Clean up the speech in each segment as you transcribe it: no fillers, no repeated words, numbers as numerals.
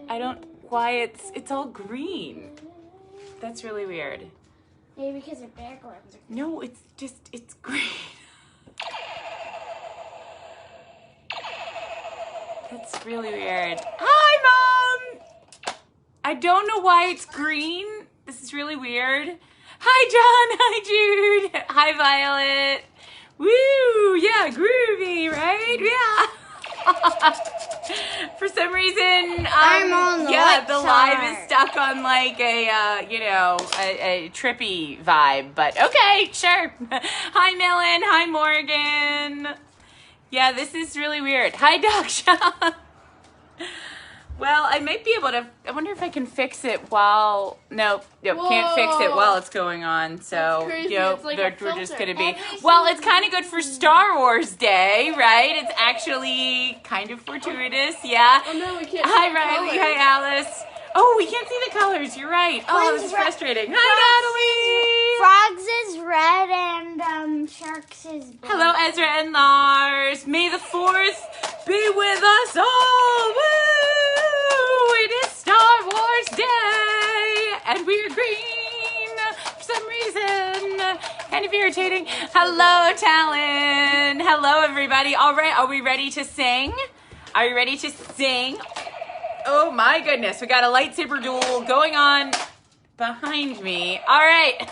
I don't, why it's all green. That's really weird. Maybe because their backgrounds are green. No, it's green. That's really weird. Hi, Mom! I don't know why it's green. This is really weird. Hi, John. Hi, Jude. Hi, Violet. Woo! Yeah, groovy, right? Yeah. For some reason, I'm on the the live is stuck on like a trippy vibe. But okay, sure. Hi, Millen. Hi, Morgan. Yeah, this is really weird. Hi, Daksha. Well, I might be able to. I wonder if I can fix it while. Nope, can't fix it while it's going on. So, we're just gonna be. Well, it's kind of good for Star Wars Day, right? It's actually kind of fortuitous, yeah. Oh no, we can't. Hi, Riley. Hi, Alice. Oh, we can't see the colors. You're right. Oh, this is frustrating. Hi, Natalie. Frogs is red and Sharks is blue. Hello, Ezra and Lars. May the 4th be with us all. Woo! It is Star Wars Day, and we're green for some reason. Kind of irritating. Hello, Talon. Hello, everybody. All right, are we ready to sing? Are you ready to sing? Oh my goodness, we got a lightsaber duel going on behind me. All right.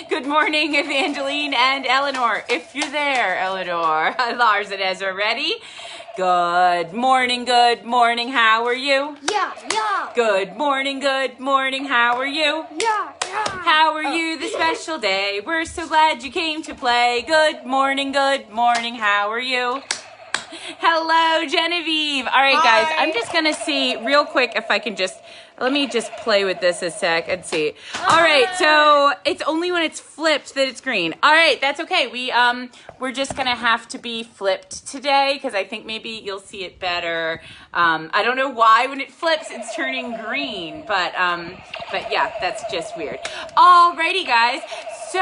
Good morning, Evangeline and Eleanor. If you're there, Eleanor. Lars and Ezra, ready? Good morning, how are you? Yeah. Good morning, how are you? Yeah. How are you this special day? We're so glad you came to play. Good morning, how are you? Hello, Genevieve. All right, guys, I'm just going to see real quick if I can let me just play with this a sec and see. All right, so it's only when it's flipped that it's green. All right, that's okay. We're just going to have to be flipped today because I think maybe you'll see it better. I don't know why when it flips it's turning green, but yeah, that's just weird. All righty, guys. So,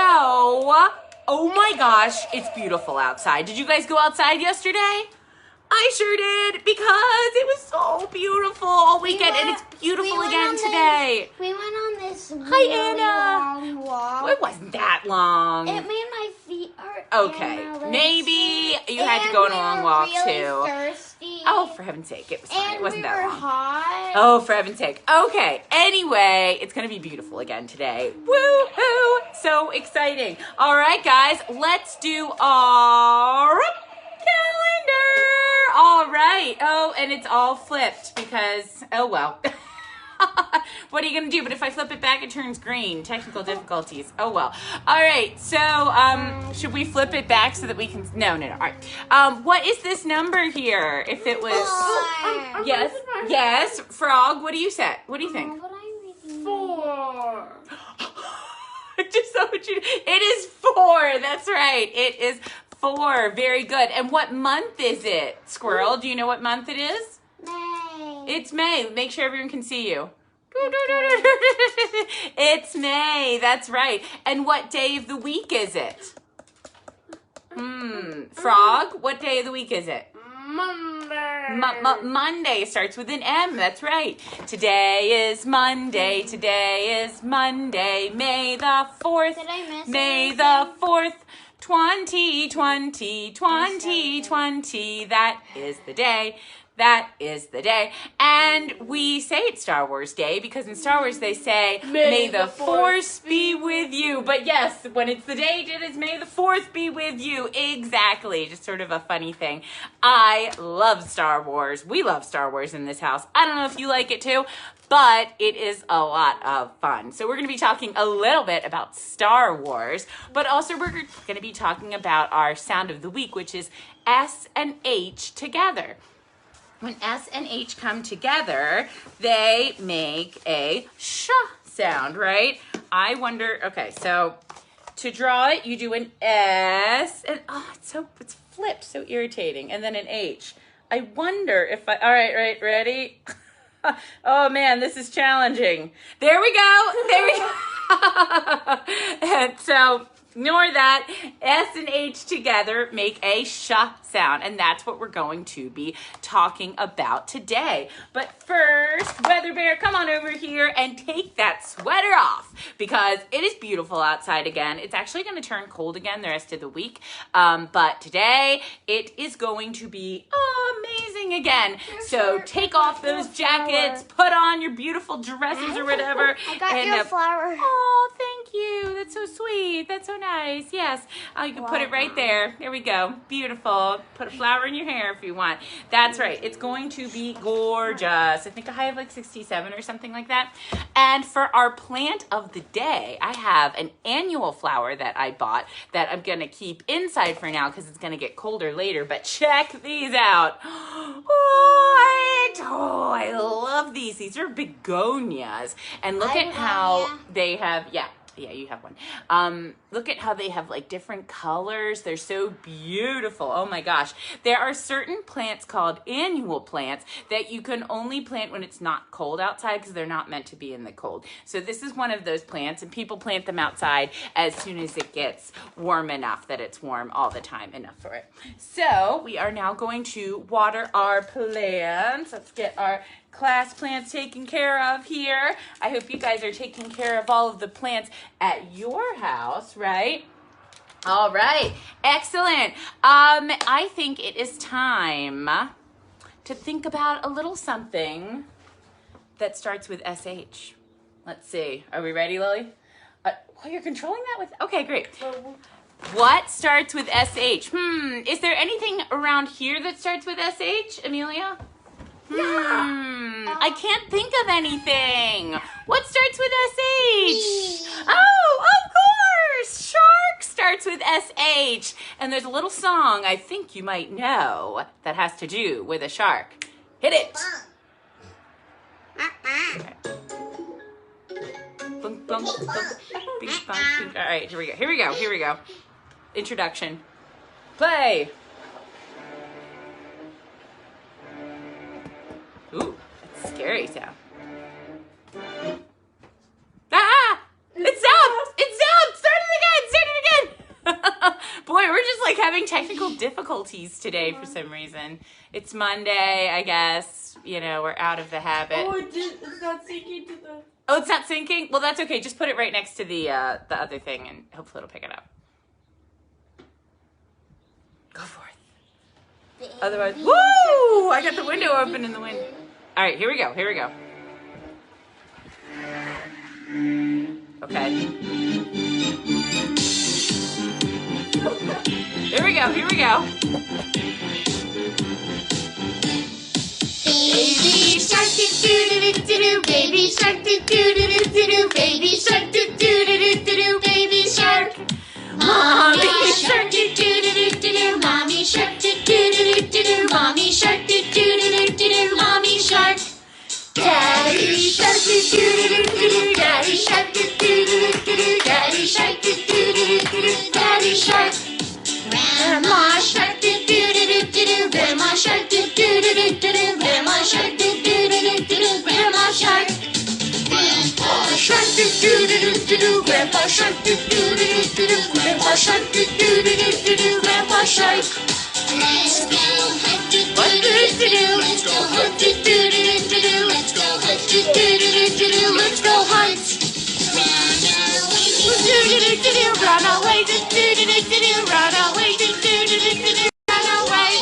oh my gosh, it's beautiful outside. Did you guys go outside yesterday? I sure did, because it was so beautiful all weekend, and it's beautiful again today. We went on this really long walk. It wasn't that long. It made my feet hurt. Okay, maybe you had to go on a long walk too. Thirsty. Oh, for heaven's sake, it was fine. It wasn't that long. Hot. Oh, for heaven's sake. Okay, anyway, it's going to be beautiful again today. Woo-hoo! So exciting. All right, guys, let's do our calendar. All right. Oh, and it's all flipped because, oh, well. What are you going to do? But if I flip it back, it turns green. Technical difficulties. Oh, well. All right. So, should we flip it back so that we can, no. All right. What is this number here? If it was, yes. Frog, what do you say? What do you think? 4. Just so what it is 4. That's right. It is 4. Very good. And what month is it, Squirrel? Do you know what month it is? May. It's May. Make sure everyone can see you. It's May. That's right. And what day of the week is it? Frog, what day of the week is it? Monday. Monday starts with an M. That's right. Today is Monday. Today is Monday. May the 4th. Did I miss May anything? the 4th. 2020. That is the day. That is the day. And we say it's Star Wars Day because in Star Wars they say, May the Force be with you. But yes, when it's the date, it is May the 4th be with you. Exactly. Just sort of a funny thing. I love Star Wars. We love Star Wars in this house. I don't know if you like it too, but it is a lot of fun. So we're going to be talking a little bit about Star Wars, but also we're going to be talking about our sound of the week, which is S and H together. When S and H come together, they make a sh sound, right? I wonder, okay, so to draw it, you do an S, and it's flipped, so irritating, and then an H. I wonder if all right, ready? Oh man, this is challenging. There we go. And so Ignore that. S and H together make a sh sound, and that's what we're going to be talking about today. But first, Weather Bear, come on over here and take that sweater off because it is beautiful outside again. It's actually going to turn cold again the rest of the week, but today it is going to be amazing again. So take off those jackets, put on your beautiful dresses or whatever. I got your flower. Oh, thank you. That's so sweet. That's so nice. Yes. You can put it right there. There we go. Beautiful. Put a flower in your hair if you want. That's right. It's going to be gorgeous. I think I have like 67 or something like that. And for our plant of the day, I have an annual flower that I bought that I'm going to keep inside for now because it's going to get colder later. But check these out. Oh, I love these. These are begonias. And look at how they have, yeah, you have one. Look at how they have like different colors. They're so beautiful. Oh my gosh. There are certain plants called annual plants that you can only plant when it's not cold outside because they're not meant to be in the cold. So this is one of those plants, and people plant them outside as soon as it gets warm enough that it's warm all the time enough for it. So we are now going to water our plants. Let's get our class plants taken care of here. I hope you guys are taking care of all of the plants at your house, right? All right, excellent. I think it is time to think about a little something that starts with SH. Let's see. Are we ready, Lily? You're controlling that with, okay, great. What starts with SH? Is there anything around here that starts with SH, Amelia? I can't think of anything. What starts with SH? Oh, of course. Shark starts with SH. And there's a little song I think you might know that has to do with a shark. Hit it. Okay. Bunk, bunk, bunk, bing, bunk, bing. All right, here we go. Introduction. Play. Ooh, that's a scary sound. Ah! It stopped! Start it again! Boy, we're just like having technical difficulties today for some reason. It's Monday, I guess. You know, we're out of the habit. Oh, it's not syncing to the... Oh, it's not syncing? Well, that's okay. Just put it right next to the other thing and hopefully it'll pick it up. Go forth. Otherwise, woo! I got the window open in the wind. All right, here we go. Okay. Here we go. Baby shark do-do-do-do-do-do, baby shark do-do-do-do-do-do, baby shark do-do-do-do-do-do, baby shark. Mommy shark do-do-do-do-do-do, mommy shark do-do-do-do-do-do, mommy shark do-do-do-do-do-do, mommy shark. Daddy shark do-do-do-do-do-do, daddy shark do-do-do-do-do-do, daddy shark do-do-do-do-do-do, daddy shark. Grandma shark do-do-do-do-do-do, grandma shark do-do-do-do-do-do, grandma shark do-do-do-do-do-do, grandma shark. Grandpa shark do-do-do-do-do-do, grandpa shark do-do-do-do-do-do, grandpa shark do-do-do-do-do-do, grandpa shark. Let's go hunt do-do-do-do-do, let's go hunt do-do-do-do-do, let's go hunt do-do-do-do-do-do, let's go hunt. Run away, do-do-do-do-do, run away, do-do-do-do-do, run away.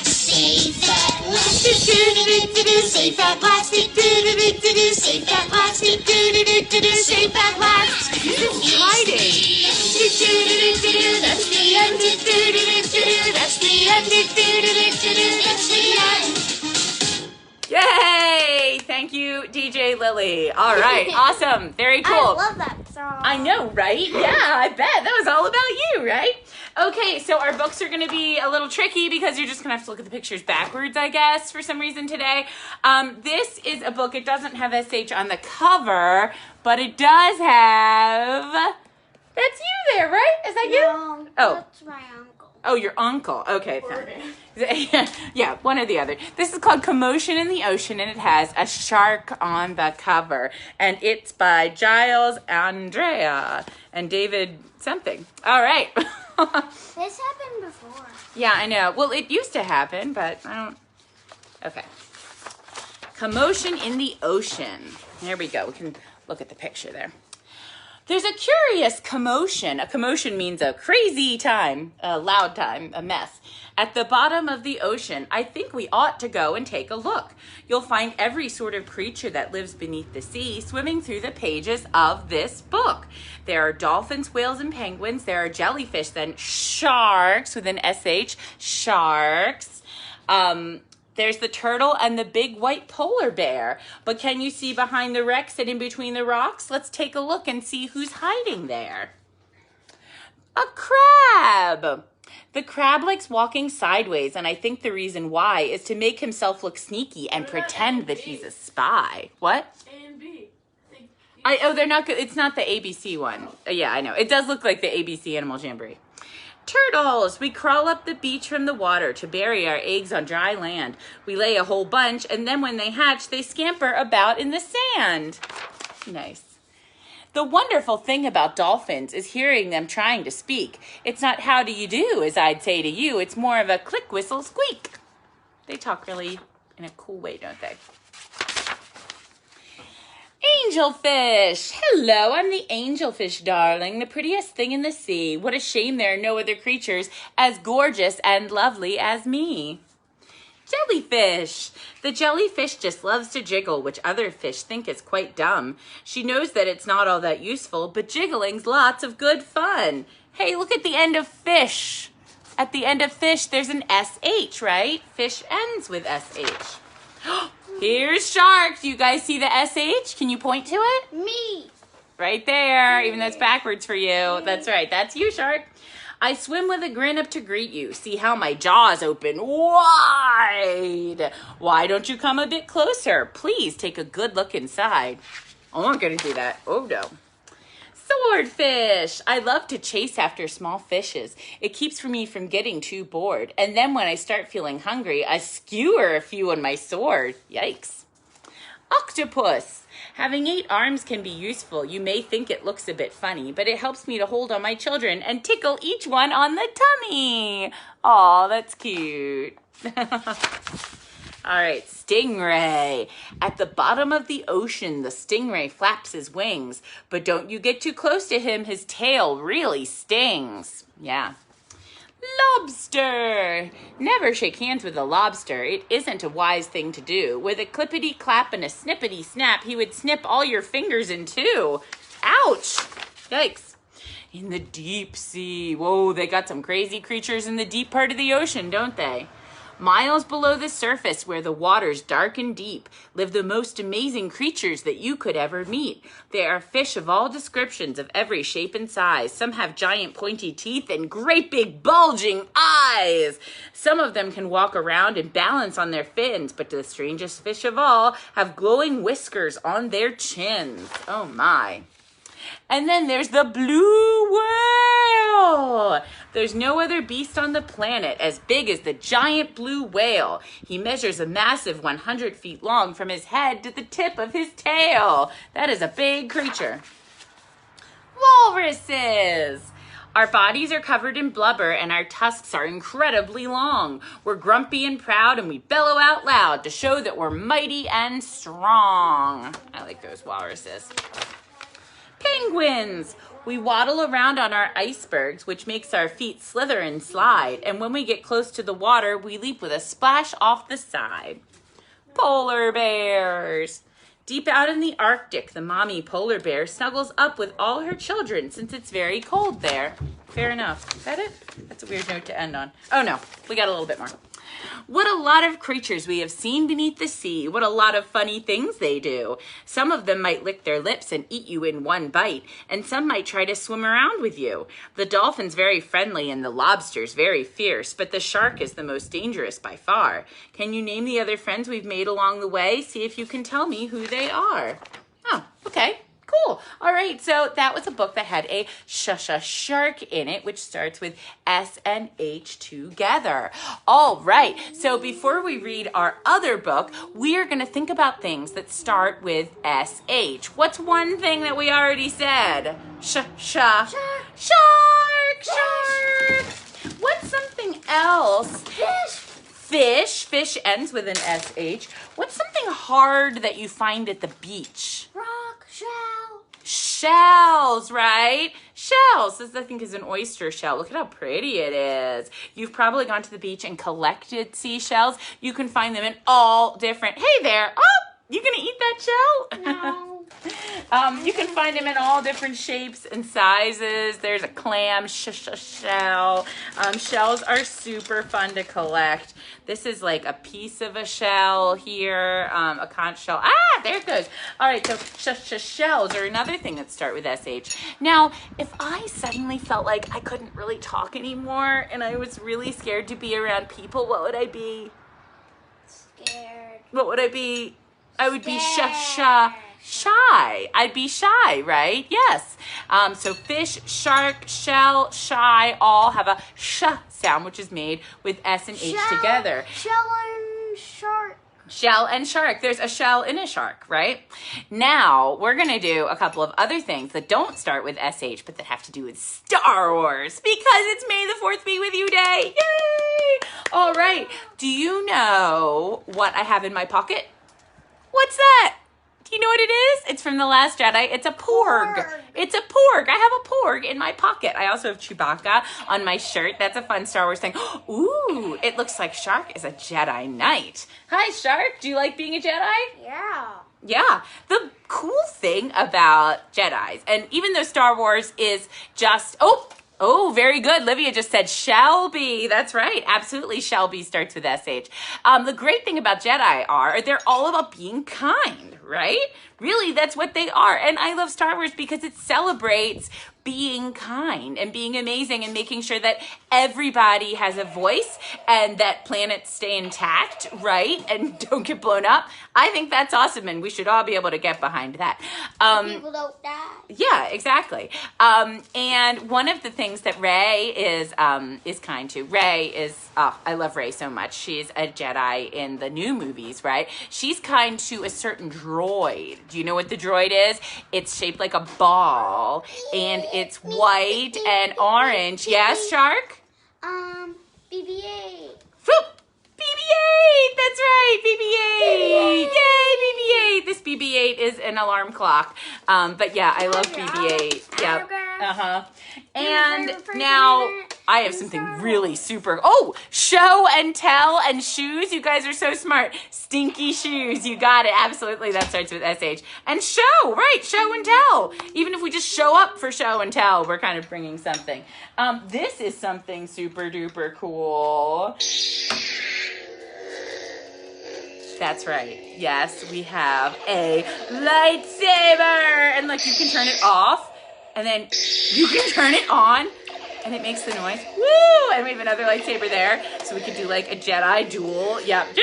Safe at last, do-do-do-do-do, safe at last, do-do-do-do-do, safe at last, do-do-do-do-do, safe at last. It's hiding. Do-do-do-do-do, that's the end, do-do-do-do-do, that's the end, do-do-do-do-do, that's the end. Yay! Thank you, DJ Lily. All right, awesome. Very cool. I love that song. I know, right? Yeah, I bet. That was all about you, right? Okay, so our books are going to be a little tricky because you're just going to have to look at the pictures backwards, I guess, for some reason today. This is a book. It doesn't have SH on the cover, but it does have... That's you there, right? Is that you? No, Oh. that's my uncle. Oh, your uncle. Okay, fine. Yeah, one or the other. This is called Commotion in the Ocean, and it has a shark on the cover. And it's by Giles, Andreae, and David something. All right. This happened before. Yeah, I know. Well, it used to happen, but I don't... Okay. Commotion in the Ocean. There we go. We can look at the picture there. There's a curious commotion. A commotion means a crazy time, a loud time, a mess. At the bottom of the ocean, I think we ought to go and take a look. You'll find every sort of creature that lives beneath the sea swimming through the pages of this book. There are dolphins, whales, and penguins. There are jellyfish, then sharks with an SH, sharks. There's the turtle and the big white polar bear. But can you see behind the wreck, sitting between the rocks? Let's take a look and see who's hiding there. A crab. The crab likes walking sideways, and I think the reason why is to make himself look sneaky and pretend that he's a spy. What? A and B. Oh, they're not good. It's not the ABC one. Yeah, I know. It does look like the ABC Animal Jamboree. Turtles! We crawl up the beach from the water to bury our eggs on dry land. We lay a whole bunch, and then when they hatch, they scamper about in the sand. Nice. The wonderful thing about dolphins is hearing them trying to speak. It's not how do you do, as I'd say to you. It's more of a click, whistle, squeak. They talk really in a cool way, don't they? Angelfish! Hello, I'm the angelfish, darling, the prettiest thing in the sea. What a shame there are no other creatures as gorgeous and lovely as me. Jellyfish! The jellyfish just loves to jiggle, which other fish think is quite dumb. She knows that it's not all that useful, but jiggling's lots of good fun. Hey, look at the end of fish. At the end of fish, there's an SH, right? Fish ends with SH. Here's shark. Do you guys see the SH? Can you point to it? Me. Right there, even though it's backwards for you. That's right. That's you, shark. I swim with a grin up to greet you. See how my jaws open wide. Why don't you come a bit closer? Please take a good look inside. Oh, I'm not going to do that. Oh, no. Swordfish! I love to chase after small fishes. It keeps me from getting too bored. And then when I start feeling hungry, I skewer a few on my sword. Yikes. Octopus! Having 8 arms can be useful. You may think it looks a bit funny, but it helps me to hold on my children and tickle each one on the tummy. Aw, that's cute. All right, stingray. At the bottom of the ocean, the stingray flaps his wings. But don't you get too close to him. His tail really stings. Yeah. Lobster. Never shake hands with a lobster. It isn't a wise thing to do. With a clippity-clap and a snippity-snap, he would snip all your fingers in two. Ouch. Yikes. In the deep sea. Whoa, they got some crazy creatures in the deep part of the ocean, don't they? Miles below the surface, where the water's dark and deep, live the most amazing creatures that you could ever meet. They are fish of all descriptions, of every shape and size. Some have giant pointy teeth and great big bulging eyes. Some of them can walk around and balance on their fins, but the strangest fish of all have glowing whiskers on their chins. Oh my. And then there's the blue whale. There's no other beast on the planet as big as the giant blue whale. He measures a massive 100 feet long from his head to the tip of his tail. That is a big creature. Walruses. Our bodies are covered in blubber and our tusks are incredibly long. We're grumpy and proud and we bellow out loud to show that we're mighty and strong. I like those walruses. Penguins! We waddle around on our icebergs, which makes our feet slither and slide. And when we get close to the water, we leap with a splash off the side. Polar bears! Deep out in the Arctic, the mommy polar bear snuggles up with all her children since it's very cold there. Fair enough. Is that it? That's a weird note to end on. Oh no, we got a little bit more. What a lot of creatures we have seen beneath the sea. What a lot of funny things they do. Some of them might lick their lips and eat you in one bite, and some might try to swim around with you. The dolphin's very friendly and the lobster's very fierce, but the shark is the most dangerous by far. Can you name the other friends we've made along the way? See if you can tell me who they are. Oh, okay. Cool. All right. So that was a book that had a shark in it, which starts with S and H together. All right. So before we read our other book, we are going to think about things that start with SH. What's one thing that we already said? Shark. What's something else? Fish ends with an SH. What's something hard that you find at the beach? Rock, shell. Shells, right? Shells. This, I think, is an oyster shell. Look at how pretty it is. You've probably gone to the beach and collected seashells. You can find them in all different... Hey there. Oh, you gonna eat that shell? No. You can find them in all different shapes and sizes. There's a clam shell. Shells are super fun to collect. This is like a piece of a shell here, a conch shell. Ah, there it goes. All right, so shells are another thing that start with SH. Now, if I suddenly felt like I couldn't really talk anymore and I was really scared to be around people, what would I be? Scared. What would I be? I would be shy. I'd be shy, right? Yes. So fish, shark, shell, shy all have a sh sound, which is made with S and H together. Shell and shark. Shell and shark. There's a shell in a shark, right? Now, we're going to do a couple of other things that don't start with SH, but that have to do with Star Wars, because it's May the 4th be with you day. Yay! All right. Do you know what I have in my pocket? What's that? Do you know what it is? It's from The Last Jedi. It's a porg. It's a porg. I have a porg in my pocket. I also have Chewbacca on my shirt. That's a fun Star Wars thing. Ooh, it looks like Shark is a Jedi Knight. Hi, Shark. Do you like being a Jedi? Yeah. Yeah. The cool thing about Jedis, and even though Star Wars is just... Oh, very good. Livia just said Shelby. That's right. Absolutely. Shelby starts with SH. The great thing about Jedi are they're all about being kind, right? Really, that's what they are. And I love Star Wars because it celebrates being kind and being amazing and making sure that everybody has a voice and that planets stay intact, right? And don't get blown up. I think that's awesome, and we should all be able to get behind that. People don't die. Yeah, exactly. And one of the things that Rey is kind to. Rey is, I love Rey so much. She's a Jedi in the new movies, right? She's kind to a certain droid. Do you know what the droid is? It's shaped like a ball, and it's white and orange. Yes, Shark? BB-8. BB-8, that's right, BB-8. Yay, BB-8. This BB-8 is an alarm clock. But yeah, I love BB-8. Yep. And now I have something really super. Oh, show and tell and shoes. You guys are so smart. Stinky shoes. You got it. Absolutely. That starts with SH. And show, right? Show and tell. Even if we just show up for show and tell, we're kind of bringing something. This is something super duper cool. That's right. Yes, we have a lightsaber. And like you can turn it off and then you can turn it on and it makes the noise. Woo! And we have another lightsaber there. So we could do like a Jedi duel. Yep.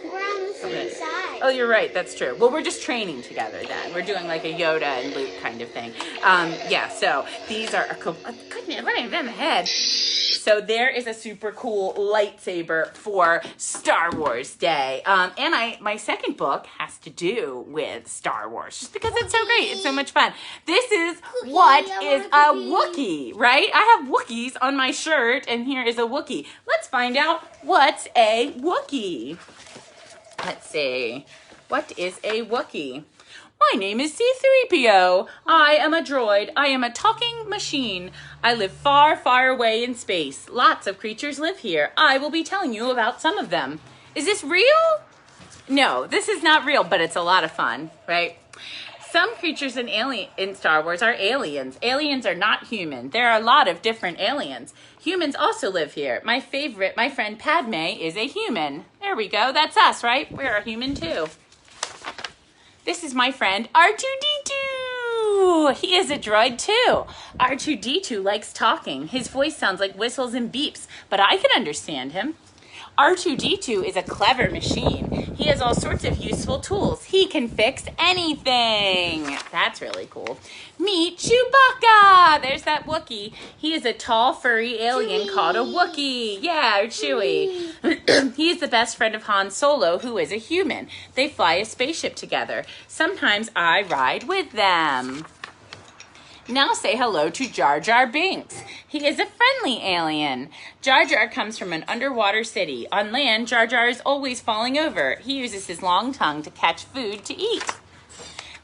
We're on the same side. Oh, you're right. That's true. Well, we're just training together then. We're doing like a Yoda and Luke kind of thing. Yeah, so these are, goodness, running down the head. So there is a super cool lightsaber for Star Wars Day. And my second book has to do with Star Wars, just because it's so great. It's so much fun. This is what is a Wookiee, right? I have Wookiees on my shirt, and here is a Wookiee. Let's find out what's a Wookiee. Let's see. What is a Wookiee? My name is C-3PO. I am a droid. I am a talking machine. I live far, far away in space. Lots of creatures live here. I will be telling you about some of them. Is this real? No, this is not real, but it's a lot of fun, right? Some creatures in Star Wars are aliens. Aliens are not human. There are a lot of different aliens. Humans also live here. My friend Padme is a human. There we go. That's us, right? We're a human too. This is my friend R2-D2. He is a droid too. R2-D2 likes talking. His voice sounds like whistles and beeps, but I can understand him. R2-D2 is a clever machine. He has all sorts of useful tools. He can fix anything. That's really cool. Meet Chewbacca. There's that Wookiee. He is a tall, furry alien called a Wookiee. Yeah, or Chewie. He is the best friend of Han Solo, who is a human. They fly a spaceship together. Sometimes I ride with them. Now say hello to Jar Jar Binks. He is a friendly alien. Jar Jar comes from an underwater city. On land, Jar Jar is always falling over. He uses his long tongue to catch food to eat.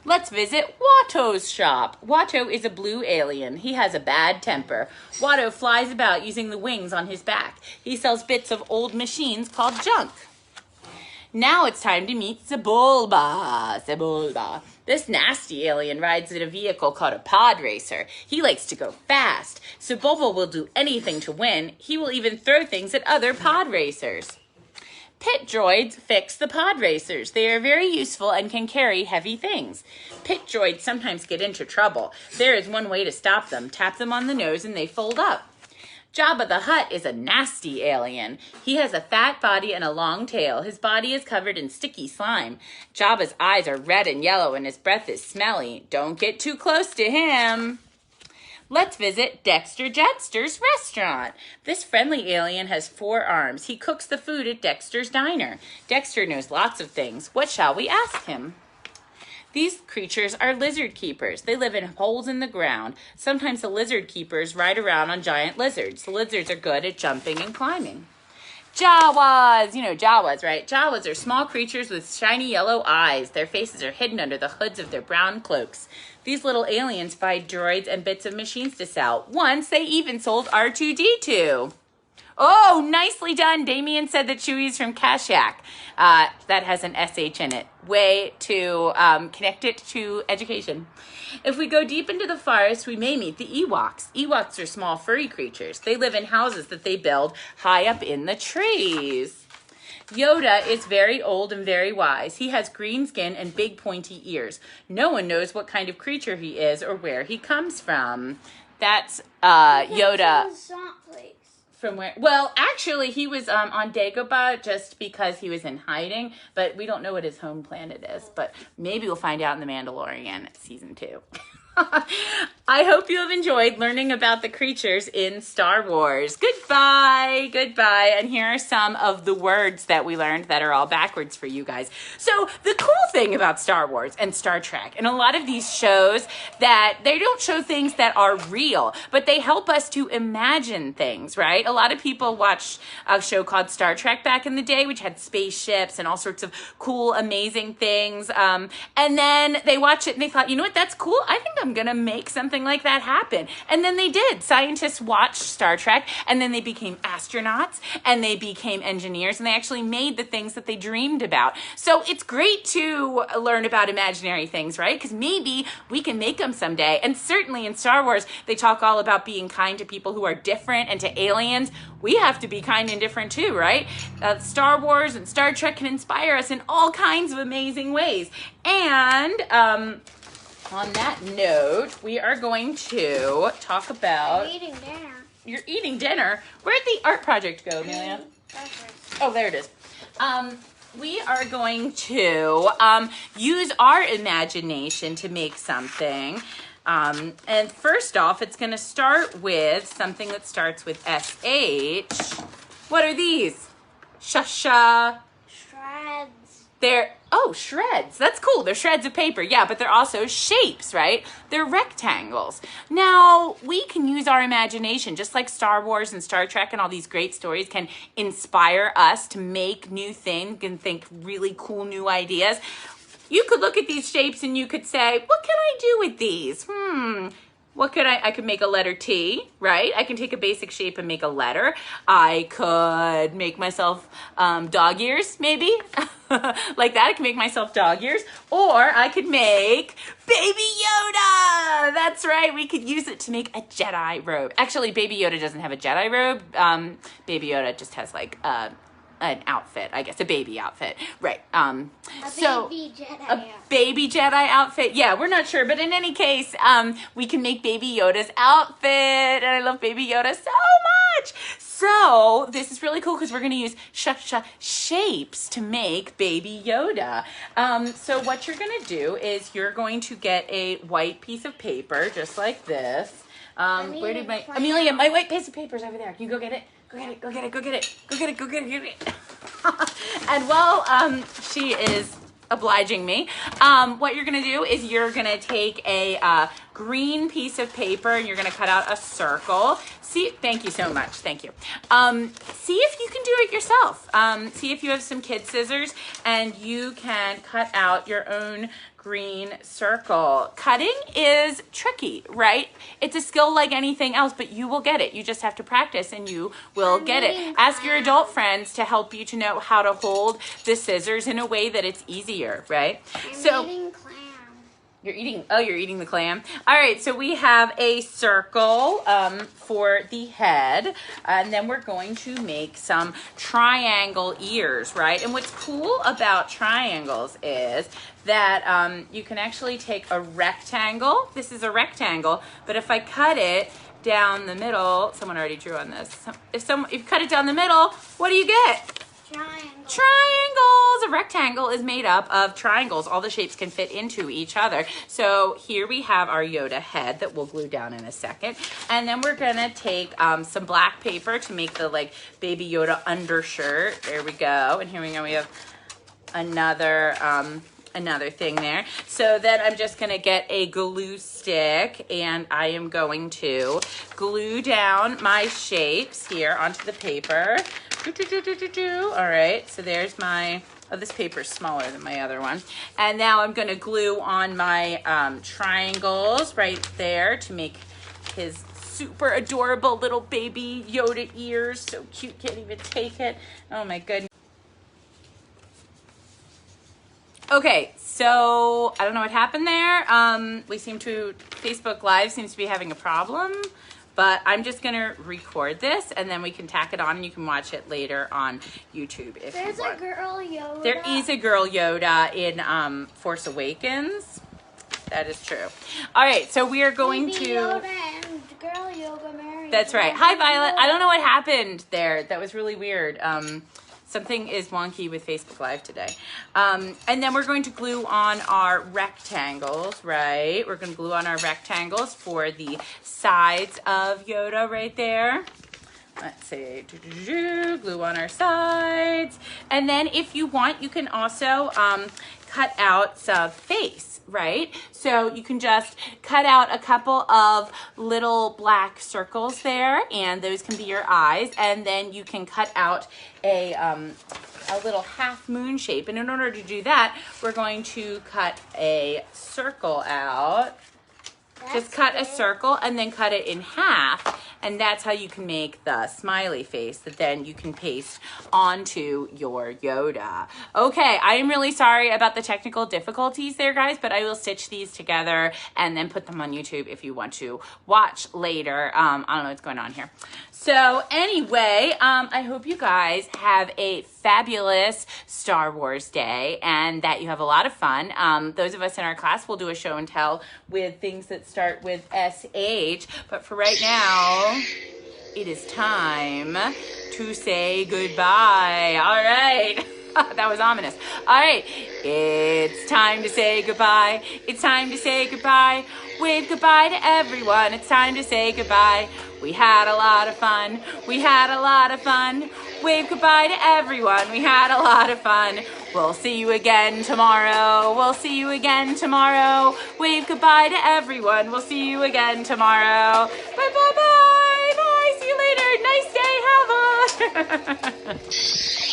Let's visit Watto's shop. Watto is a blue alien. He has a bad temper. Watto flies about using the wings on his back. He sells bits of old machines called junk. Now it's time to meet Sebulba. Sebulba. This nasty alien rides in a vehicle called a pod racer. He likes to go fast. Sebulba will do anything to win. He will even throw things at other pod racers. Pit droids fix the pod racers. They are very useful and can carry heavy things. Pit droids sometimes get into trouble. There is one way to stop them. Tap them on the nose and they fold up. Jabba the Hutt is a nasty alien. He has a fat body and a long tail. His body is covered in sticky slime. Jabba's eyes are red and yellow and his breath is smelly. Don't get too close to him. Let's visit Dexter Jetster's restaurant. This friendly alien has 4 arms. He cooks the food at Dexter's diner. Dexter knows lots of things. What shall we ask him? These creatures are lizard keepers. They live in holes in the ground. Sometimes the lizard keepers ride around on giant lizards. The lizards are good at jumping and climbing. Jawas! You know Jawas, right? Jawas are small creatures with shiny yellow eyes. Their faces are hidden under the hoods of their brown cloaks. These little aliens find droids and bits of machines to sell. Once they even sold R2-D2. Oh, nicely done. Damien said that Chewie's from Kashyyyk. That has an SH in it. Way to connect it to education. If we go deep into the forest, we may meet the Ewoks. Ewoks are small furry creatures. They live in houses that they build high up in the trees. Yoda is very old and very wise. He has green skin and big pointy ears. No one knows what kind of creature he is or where he comes from. That's Yoda. From where? Well, actually, he was on Dagobah just because he was in hiding, but we don't know what his home planet is. But maybe we'll find out in The Mandalorian season 2. I hope you have enjoyed learning about the creatures in Star Wars. Goodbye, goodbye. And here are some of the words that we learned that are all backwards for you guys. So the cool thing about Star Wars and Star Trek and a lot of these shows that they don't show things that are real, but they help us to imagine things, right? A lot of people watched a show called Star Trek back in the day, which had spaceships and all sorts of cool, amazing things. And then they watched it and they thought, you know what, that's cool. I think I'm going to make something like that happen. And then they did. Scientists watched Star Trek and then they became astronauts and they became engineers and they actually made the things that they dreamed about. So it's great to learn about imaginary things, right? Because maybe we can make them someday. And certainly in Star Wars, they talk all about being kind to people who are different and to aliens. We have to be kind and different too, right? Star Wars and Star Trek can inspire us in all kinds of amazing ways. And on that note, we are going to talk about... I'm eating dinner. You're eating dinner? Where'd the art project go, Amelia? Oh, there it is. We are going to use our imagination to make something. And first off, it's going to start with something that starts with SH. What are these? Shasha. Shreds. Shreds. That's cool. They're shreds of paper. Yeah, but they're also shapes, right? They're rectangles. Now, we can use our imagination, just like Star Wars and Star Trek and all these great stories can inspire us to make new things and think really cool new ideas. You could look at these shapes and you could say, what can I do with these? What could I could make a letter T, right? I can take a basic shape and make a letter. I could make myself dog ears, maybe. Like that, I can make myself dog ears. Or I could make Baby Yoda. That's right, we could use it to make a Jedi robe. Actually, Baby Yoda doesn't have a Jedi robe. Baby Yoda just has like an outfit, I guess, a baby outfit, right? A baby Jedi outfit. Baby Jedi outfit. Yeah, we're not sure, but in any case, we can make Baby Yoda's outfit, and I love Baby Yoda so much. So this is really cool because we're going to use shapes to make Baby Yoda. So what you're going to do is you're going to get a white piece of paper, just like this. Where did my Amelia? My white piece of paper is over there. Can you go get it? Go get it. Go get it. Go get it. Go get it. Go get it. Go get it. And while she is obliging me, what you're gonna do is you're gonna take a green piece of paper and you're gonna cut out a circle. See, thank you so much. Thank you. See if you can do it yourself. See if you have some kid scissors and you can cut out your own green circle. Cutting is tricky, right? It's a skill like anything else, but you will get it. You just have to practice and you will get it. Ask your adult friends to help you to know how to hold the scissors in a way that it's easier, right? I'm eating clam. You're eating the clam. All right, so we have a circle for the head, and then we're going to make some triangle ears, right? And what's cool about triangles is that you can actually take a rectangle. This is a rectangle, but if I cut it down the middle, someone already drew on this. If you cut it down the middle, what do you get? Triangles. A rectangle is made up of triangles. All the shapes can fit into each other. So here we have our Yoda head that we'll glue down in a second. And then we're gonna take some black paper to make the like Baby Yoda undershirt. There we go. And here we go. We have another thing there. So then I'm just gonna get a glue stick and I am going to glue down my shapes here onto the paper. All right, so there's my, this paper is smaller than my other one. And now I'm gonna glue on my triangles right there to make his super adorable little Baby Yoda ears. So cute, can't even take it. Oh my goodness. Okay, so I don't know what happened there. Facebook Live seems to be having a problem. But I'm just gonna record this and then we can tack it on and you can watch it later on YouTube if you want. There's a girl Yoda. There is a girl Yoda in Force Awakens. That is true. All right, so we are going Baby to... Yoda and girl Yoda married. That's right. Hi, Violet. I don't know what happened there. That was really weird. Something is wonky with Facebook Live today. And then we're going to glue on our rectangles, right? We're going to glue on our rectangles for the sides of Yoda right there. Let's see, glue on our sides. And then if you want, you can also cut out some face, right? So you can just cut out a couple of little black circles there, and those can be your eyes. And then you can cut out a little half moon shape. And in order to do that, we're going to cut a circle out. Just cut a circle and then cut it in half, and that's how you can make the smiley face that then you can paste onto your Yoda. Okay, I am really sorry about the technical difficulties there, guys, but I will stitch these together and then put them on YouTube if you want to watch later. I don't know what's going on here. So anyway, I hope you guys have a fabulous Star Wars day and that you have a lot of fun. Those of us in our class will do a show and tell with things that start with SH. But for right now, it is time to say goodbye. All right. That was ominous. All right. It's time to say goodbye. It's time to say goodbye. Wave goodbye to everyone. It's time to say goodbye. We had a lot of fun. We had a lot of fun. Wave goodbye to everyone. We had a lot of fun. We'll see you again tomorrow. We'll see you again tomorrow. Wave goodbye to everyone. We'll see you again tomorrow. Bye, bye, bye. Bye. See you later. Nice day. Have a...